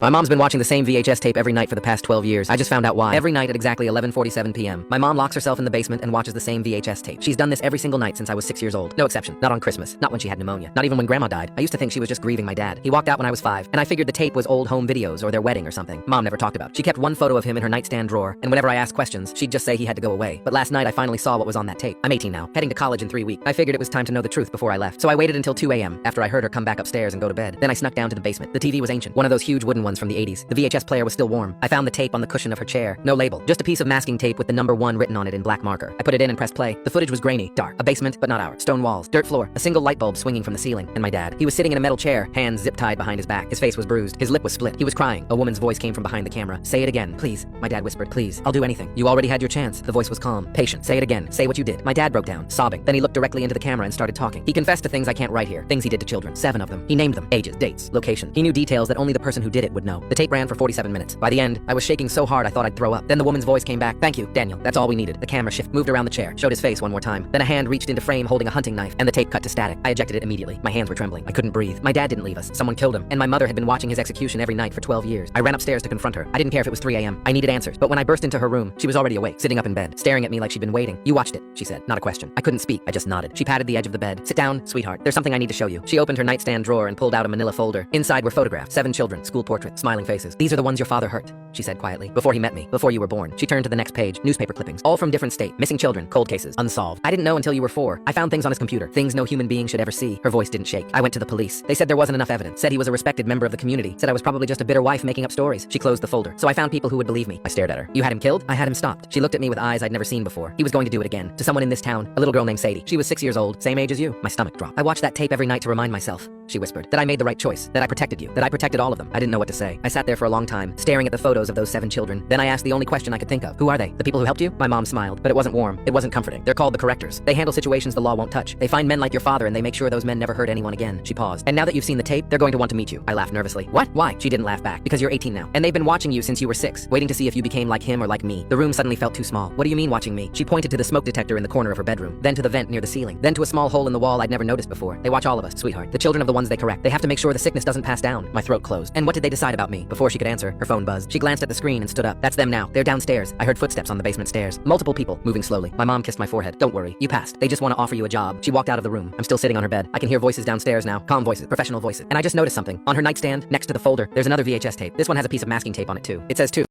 My mom's been watching the same VHS tape every night for the past 12 years. I just found out why. Every night at exactly 11:47 p.m., my mom locks herself in the basement and watches the same VHS tape. She's done this every single night since I was 6 years old. No exception. Not on Christmas. Not when she had pneumonia. Not even when Grandma died. I used to think she was just grieving my dad. He walked out when I was 5, and I figured the tape was old home videos or their wedding or something. Mom never talked about. She kept one photo of him in her nightstand drawer, and whenever I asked questions, she'd just say he had to go away. But last night I finally saw what was on that tape. I'm 18 now, heading to college in 3 weeks. I figured it was time to know the truth before I left. So I waited until 2 a.m. after I heard her come back upstairs and go to bed. Then I snuck down to the basement. The TV was ancient. One of those huge wooden ones from the 80s. The VHS player was still warm. I found the tape on the cushion of her chair. No label. Just a piece of masking tape with the number 1 written on it in black marker. I put it in and pressed play. The footage was grainy, dark. A basement, but not ours. Stone walls, dirt floor, a single light bulb swinging from the ceiling, and my dad. He was sitting in a metal chair, hands zip-tied behind his back. His face was bruised. His lip was split. He was crying. A woman's voice came from behind the camera. Say it again, please. My dad whispered, please. I'll do anything. You already had your chance. The voice was calm. Patient. Say it again. Say what you did. My dad broke down, sobbing. Then he looked directly into the camera and started talking. He confessed to things I can't write here. Things he did to children. 7 of them. He named them. Ages, dates, location. He knew details that only the person who did it would know. The tape ran for 47 minutes. By the end, I was shaking so hard I thought I'd throw up. Then the woman's voice came back. Thank you, Daniel. That's all we needed. The camera moved around the chair, showed his face one more time. Then a hand reached into frame holding a hunting knife, and the tape cut to static. I ejected it immediately. My hands were trembling. I couldn't breathe. My dad didn't leave us. Someone killed him, and my mother had been watching his execution every night for 12 years. I ran upstairs to confront her. I didn't care if it was 3 a.m. I needed answers. But when I burst into her room, she was already awake, sitting up in bed, staring at me like she'd been waiting. You watched it, she said. Not a question. I couldn't speak. I just nodded. She patted the edge of the bed. Sit down, sweetheart. There's something I need to show you. She opened her nightstand drawer and pulled out a manila folder. Inside were photographs. 7 children, school portraits, smiling faces. These are the ones your father hurt, she said quietly. Before he met me, before you were born. She turned to the next page. Newspaper clippings, all from different states. Missing children, cold cases, unsolved. I didn't know until you were 4. I found things on his computer, things no human being should ever see. Her voice didn't shake. I went to the police. They said there wasn't enough evidence. Said he was a respected member of the community. Said I was probably just a bitter wife making up stories. She closed the folder. So I found people who would believe me. I stared at her. You had him killed? I had him stopped. She looked at me with eyes I'd never seen before. He was going to do it again. To someone in this town, a little girl named Sadie. She was 6 years old, same age as you. My stomach dropped. I watched that tape every night to remind myself, she whispered, that I made the right choice, that I protected you, that I protected all of them. I didn't know what to say. I sat there for a long time, staring at the photos of those 7 children. Then I asked the only question I could think of. Who are they? The people who helped you? My mom smiled, but it wasn't warm. It wasn't comforting. They're called the correctors. They handle situations the law won't touch. They find men like your father and they make sure those men never hurt anyone again. She paused. And now that you've seen the tape, they're going to want to meet you. I laughed nervously. What? Why? She didn't laugh back. Because you're 18 now. And they've been watching you since you were 6, waiting to see if you became like him or like me. The room suddenly felt too small. What do you mean watching me? She pointed to the smoke detector in the corner of her bedroom, then to the vent near the ceiling, then to a small hole in the wall I'd never noticed before. They watch all of us, sweetheart. The children of the ones they correct. They have to make sure the sickness doesn't pass down. My throat closed. And what did they decide about me? Before she could answer, her phone buzzed. She glanced at the screen and stood up. That's them now. They're downstairs. I heard footsteps on the basement stairs. Multiple people moving slowly. My mom kissed my forehead. Don't worry. You passed. They just want to offer you a job. She walked out of the room. I'm still sitting on her bed. I can hear voices downstairs now. Calm voices, professional voices. And I just noticed something. On her nightstand, next to the folder, there's another VHS tape. This one has a piece of masking tape on it too. It says 2.